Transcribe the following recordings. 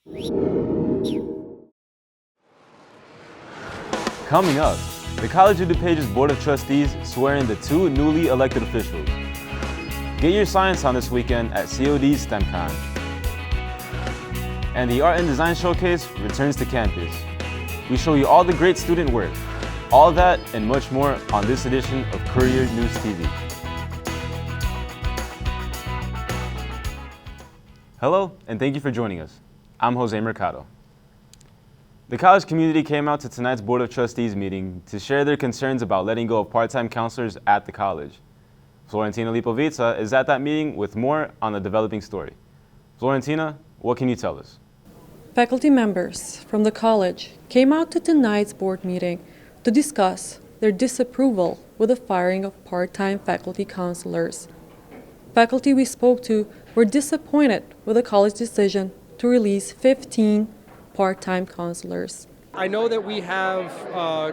Coming up, the College of DuPage's Board of Trustees swear in the 2 newly elected officials. Get your science on this weekend at COD's Stemcon. And the Art and Design Showcase returns to campus. We show you all the great student work. All that and much more on this edition of Courier News TV. Hello, and thank you for joining us. I'm Jose Mercado. The college community came out to tonight's Board of Trustees meeting to share their concerns about letting go of part-time counselors at the college. Florentina Lipovica is at that meeting with more on the developing story. Florentina, what can you tell us? Faculty members from the college came out to tonight's board meeting to discuss their disapproval with the firing of part-time faculty counselors. Faculty we spoke to were disappointed with the college's decision to release 15 part-time counselors. I know that we have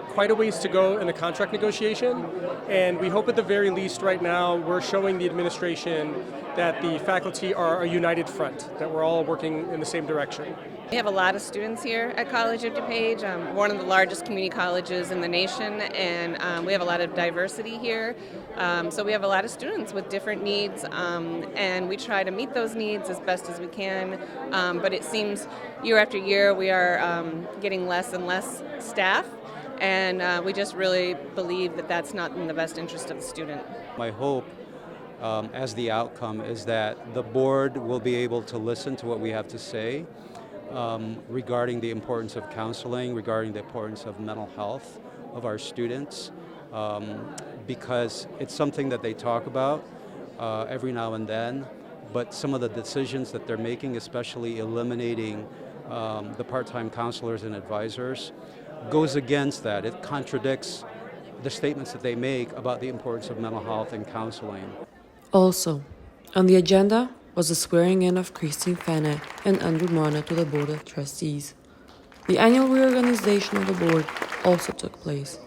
quite a ways to go in the contract negotiation, and we hope at the very least right now we're showing the administration that the faculty are a united front, that we're all working in the same direction. We have a lot of students here at College of DuPage, one of the largest community colleges in the nation, and we have a lot of diversity here. So we have a lot of students with different needs, and we try to meet those needs as best as we can. But it seems year after year we are getting less and less staff, and we just really believe that that's not in the best interest of the student. My hope as the outcome is that the board will be able to listen to what we have to say regarding the importance of counseling, regarding the importance of mental health of our students, because it's something that they talk about every now and then, but some of the decisions that they're making, especially eliminating the part-time counselors and advisors, goes against that. It contradicts the statements that they make about the importance of mental health and counseling. Also, on the agenda was the swearing in of Christine Fennett and Andrew Mona to the Board of Trustees. The annual reorganization of the board also took place.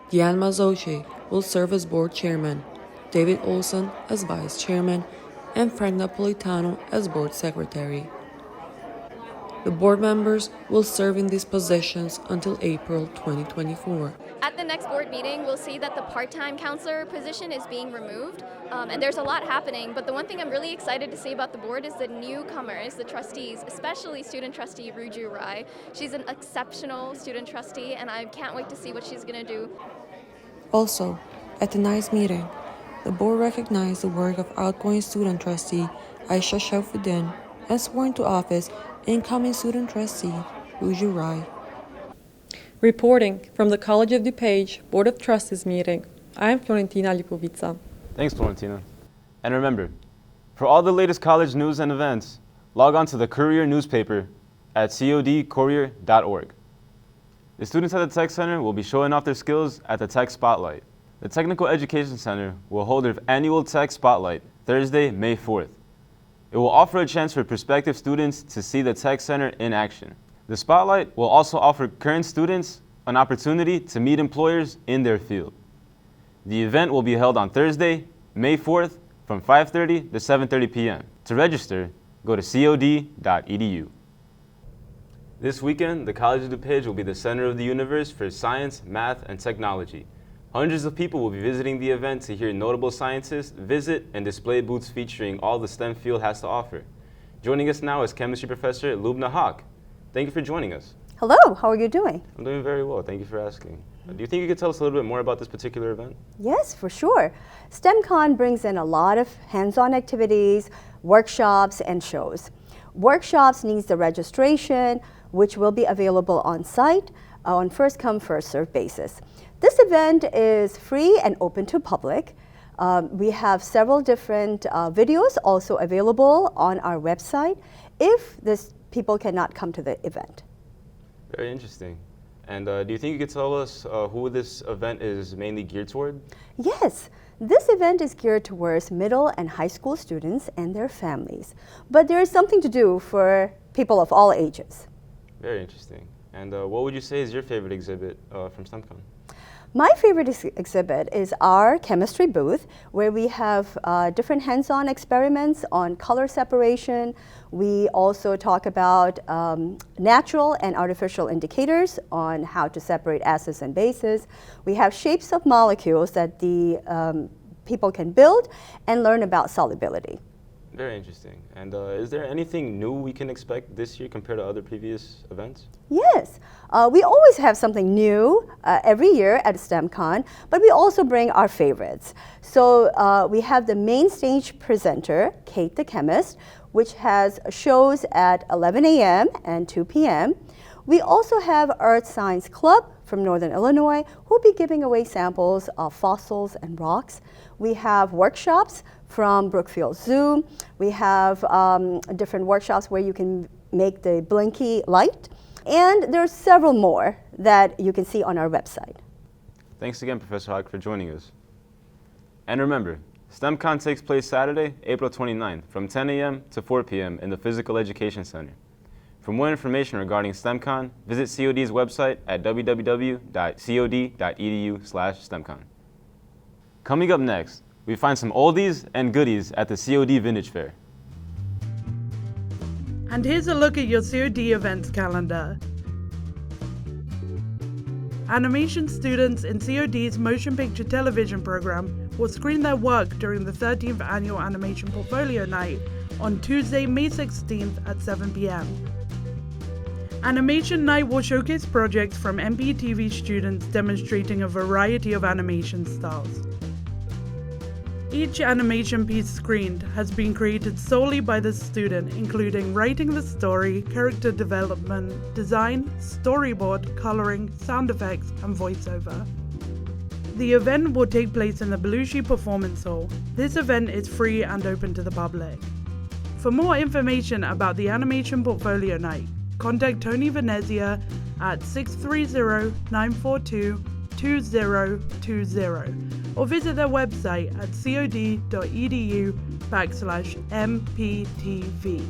Diane Mazoche will serve as board chairman, David Olson as vice chairman, and Frank Napolitano as board secretary. The board members will serve in these positions until April 2024. At the next board meeting, we'll see that the part-time counselor position is being removed, and there's a lot happening, but the one thing I'm really excited to see about the board is the newcomers, the trustees, especially student trustee Ruju Rai. She's an exceptional student trustee, and I can't wait to see what she's going to do. Also, at tonight's meeting, the board recognized the work of outgoing student trustee Aisha Shaufuddin and sworn to office incoming student trustee Ruju Rai. Reporting from the College of DuPage Board of Trustees meeting, I'm Florentina Lipovica. Thanks, Florentina. And remember, for all the latest college news and events, log on to the Courier newspaper at codcourier.org. The students at the Tech Center will be showing off their skills at the Tech Spotlight. The Technical Education Center will hold their annual Tech Spotlight Thursday, May 4th. It will offer a chance for prospective students to see the Tech Center in action. The Spotlight will also offer current students an opportunity to meet employers in their field. The event will be held on Thursday, May 4th from 5:30 to 7:30 p.m. To register, go to cod.edu. This weekend, the College of DuPage will be the center of the universe for science, math, and technology. Hundreds of people will be visiting the event to hear notable scientists visit and display booths featuring all the STEM field has to offer. Joining us now is chemistry professor Lubna Haq. Thank you for joining us. Hello, how are you doing? I'm doing very well, thank you for asking. Do you think you could tell us a little bit more about this particular event? Yes, for sure. Stemcon brings in a lot of hands-on activities, workshops, and shows. Workshops needs the registration, which will be available on site on first-come, first-served basis. This event is free and open to public. We have several different videos also available on our website if people cannot come to the event. Very interesting. And do you think you could tell us who this event is mainly geared toward? Yes, this event is geared towards middle and high school students and their families. But there is something to do for people of all ages. Very interesting. And what would you say is your favorite exhibit from Stemcon? My favorite exhibit is our chemistry booth, where we have different hands-on experiments on color separation. We also talk about natural and artificial indicators on how to separate acids and bases. We have shapes of molecules that the people can build and learn about solubility. Very interesting. And is there anything new we can expect this year compared to other previous events? Yes, we always have something new every year at Stemcon, but we also bring our favorites. So we have the main stage presenter, Kate the Chemist, which has shows at 11 a.m. and 2 p.m. We also have Earth Science Club from Northern Illinois, who will be giving away samples of fossils and rocks. We have workshops from Brookfield Zoo. We have different workshops where you can make the blinky light. And there are several more that you can see on our website. Thanks again, Professor Hawk, for joining us. And remember, Stemcon takes place Saturday, April 29th from 10 a.m. to 4 p.m. in the Physical Education Center. For more information regarding Stemcon, visit COD's website at www.cod.edu/Stemcon. Coming up next, we find some oldies and goodies at the COD Vintage Fair. And here's a look at your COD events calendar. Animation students in COD's Motion Picture Television program will screen their work during the 13th Annual Animation Portfolio Night on Tuesday, May 16th at 7 p.m. Animation Night will showcase projects from MPTV students demonstrating a variety of animation styles. Each animation piece screened has been created solely by the student, including writing the story, character development, design, storyboard, coloring, sound effects, and voiceover. The event will take place in the Belushi Performance Hall. This event is free and open to the public. For more information about the Animation Portfolio Night, contact Tony Venezia at 630-942-2020 or visit their website at cod.edu/MPTV.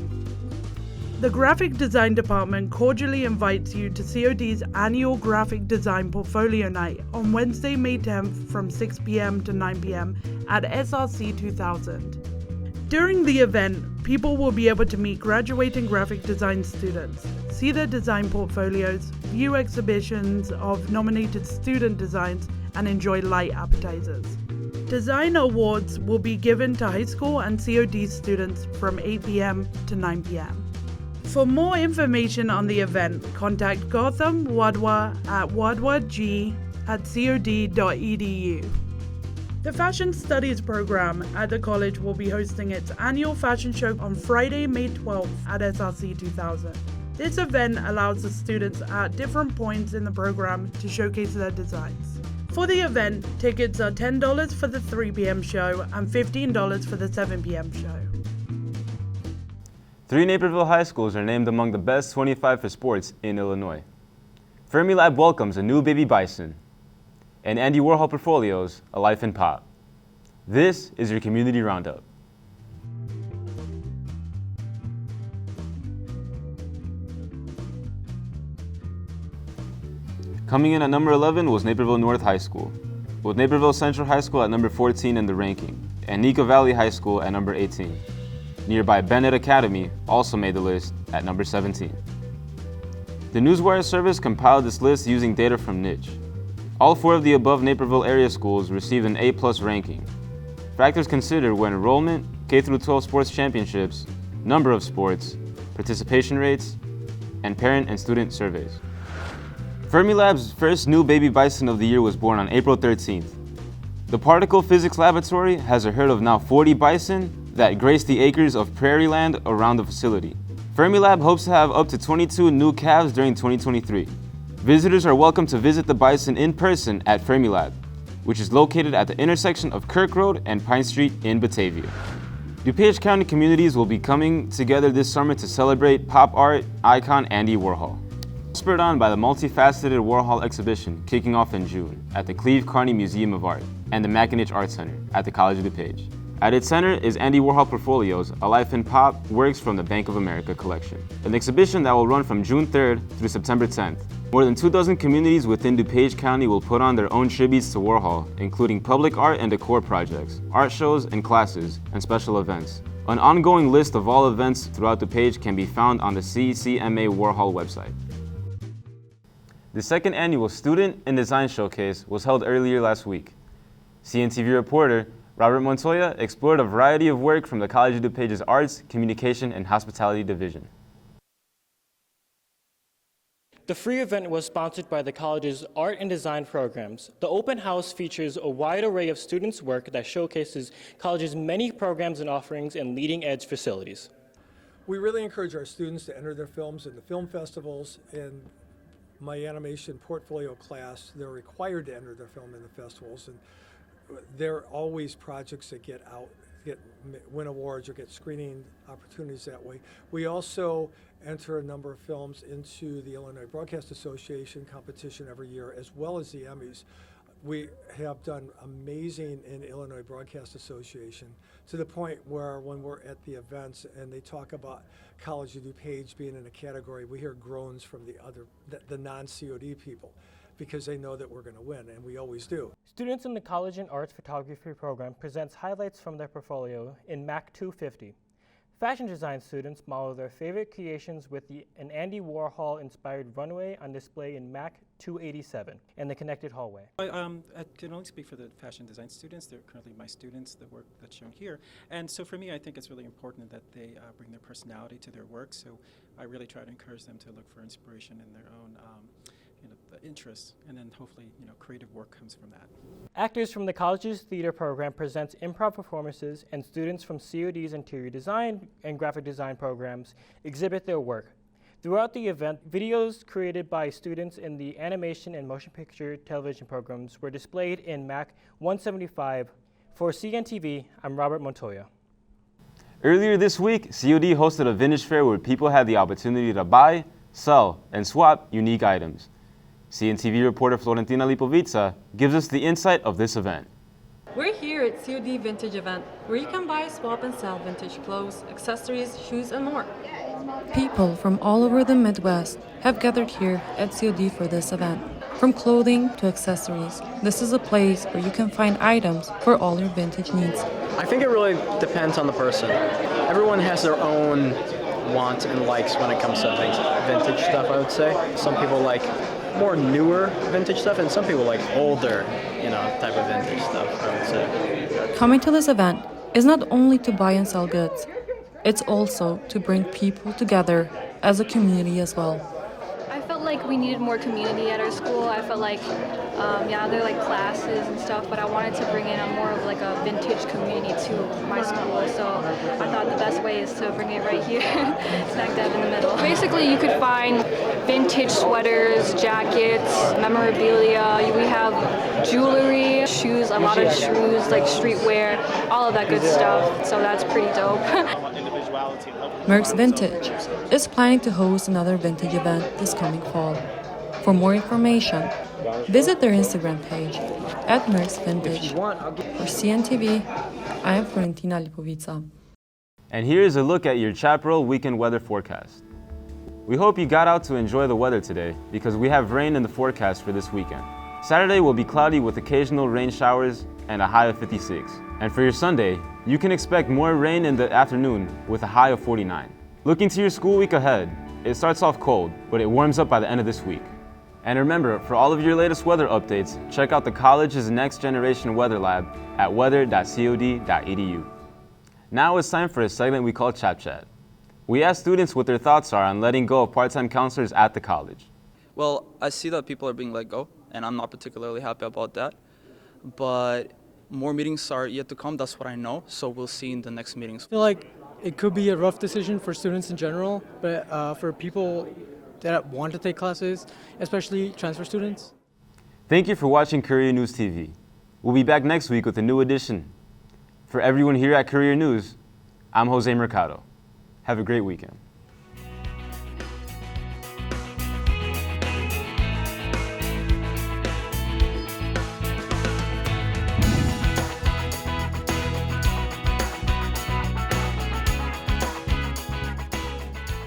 The Graphic Design Department cordially invites you to COD's annual Graphic Design Portfolio Night on Wednesday, May 10th from 6 p.m. to 9 p.m. at SRC 2000. During the event, people will be able to meet graduating graphic design students, see their design portfolios, view exhibitions of nominated student designs, and enjoy light appetizers. Design awards will be given to high school and COD students from 8 p.m. to 9 p.m. For more information on the event, contact Gautam Wadhwa at wadhwag@cod.edu. The Fashion Studies program at the college will be hosting its annual fashion show on Friday, May 12th at SRC 2000. This event allows the students at different points in the program to showcase their designs. For the event, tickets are $10 for the 3 p.m. show and $15 for the 7 p.m. show. 3 Naperville high schools are named among the best 25 for sports in Illinois. Fermilab welcomes a new baby bison, and Andy Warhol portfolios A Life in Pop. This is your Community Roundup. Coming in at number 11 was Naperville North High School, with Naperville Central High School at number 14 in the ranking, and Nika Valley High School at number 18. Nearby Bennett Academy also made the list at number 17. The Newswire service compiled this list using data from Niche. All 4 of the above Naperville area schools received an A+ ranking. Factors considered were enrollment, K-12 sports championships, number of sports, participation rates, and parent and student surveys. Fermilab's first new baby bison of the year was born on April 13th. The Particle Physics Laboratory has a herd of now 40 bison that grace the acres of prairie land around the facility. Fermilab hopes to have up to 22 new calves during 2023. Visitors are welcome to visit the bison in person at Fermilab, which is located at the intersection of Kirk Road and Pine Street in Batavia. DuPage County communities will be coming together this summer to celebrate pop art icon Andy Warhol. Spurred on by the multifaceted Warhol exhibition kicking off in June at the Cleve Carney Museum of Art and the McAninch Art Center at the College of DuPage. At its center is Andy Warhol Portfolios, A Life in Pop works from the Bank of America collection, an exhibition that will run from June 3rd through September 10th. More than 24 communities within DuPage County will put on their own tributes to Warhol, including public art and decor projects, art shows and classes, and special events. An ongoing list of all events throughout DuPage can be found on the CCMA Warhol website. The second annual Student in Design Showcase was held earlier last week. CNTV reporter Robert Montoya explored a variety of work from the College of DuPage's Arts, Communication, and Hospitality Division. The free event was sponsored by the college's Art and Design programs. The open house features a wide array of students' work that showcases college's many programs and offerings and leading-edge facilities. We really encourage our students to enter their films in the film festivals. In my animation portfolio class, they're required to enter their film in the festivals, and there are always projects that win awards or get screening opportunities that way. We also enter a number of films into the Illinois Broadcast Association competition every year, as well as the Emmys. We have done amazing in Illinois Broadcast Association, to the point where when we're at the events and they talk about College of DuPage being in a category, we hear groans from the non-COD people, because they know that we're going to win, and we always do. Students in the College in Arts Photography program presents highlights from their portfolio in Mac 250. Fashion design students model their favorite creations with an Andy Warhol-inspired runway on display in Mac 287 and the connected hallway. I can only speak for the fashion design students. They're currently my students, the work that's shown here. And so for me, I think it's really important that they bring their personality to their work. So I really try to encourage them to look for inspiration in their own interests, and then hopefully, creative work comes from that. Actors from the college's theater program presents improv performances, and students from COD's interior design and graphic design programs exhibit their work. Throughout the event, videos created by students in the animation and motion picture television programs were displayed in Mac 175. For CNTV, I'm Robert Montoya. Earlier this week, COD hosted a vintage fair where people had the opportunity to buy, sell, and swap unique items. CNTV reporter Florentina Lipovica gives us the insight of this event. We're here at COD Vintage Event, where you can buy, swap, and sell vintage clothes, accessories, shoes, and more. People from all over the Midwest have gathered here at COD for this event. From clothing to accessories, this is a place where you can find items for all your vintage needs. I think it really depends on the person. Everyone has their own wants and likes when it comes to vintage stuff, I would say. Some people like more newer vintage stuff, and some people like older, type of vintage stuff, I would say. Coming to this event is not only to buy and sell goods, it's also to bring people together as a community as well. I felt like we needed more community at our school. I felt like, there are like classes and stuff, but I wanted to bring in more of like a vintage community to my school. So I thought the best way is to bring it right here, smack dab in the middle. Basically, you could find vintage sweaters, jackets, memorabilia. We have jewelry, shoes, a lot of shoes, like streetwear, all of that good stuff. So that's pretty dope. Merck's Vintage is planning to host another vintage event this coming fall. For more information, visit their Instagram page at Merck's Vintage. For CNTV, I am Florentina Lipovica. And here is a look at your Chaparral weekend weather forecast. We hope you got out to enjoy the weather today, because we have rain in the forecast for this weekend. Saturday will be cloudy with occasional rain showers and a high of 56. And for your Sunday, you can expect more rain in the afternoon with a high of 49. Looking to your school week ahead, it starts off cold, but it warms up by the end of this week. And remember, for all of your latest weather updates, check out the college's Next Generation Weather Lab at weather.cod.edu. Now it's time for a segment we call Chap Chat. We ask students what their thoughts are on letting go of part-time counselors at the college. Well, I see that people are being let go, and I'm not particularly happy about that. But more meetings are yet to come, that's what I know, so we'll see in the next meetings. I feel like it could be a rough decision for students in general, but for people that want to take classes, especially transfer students. Thank you for watching Courier News TV. We'll be back next week with a new edition. For everyone here at Courier News, I'm Jose Mercado. Have a great weekend.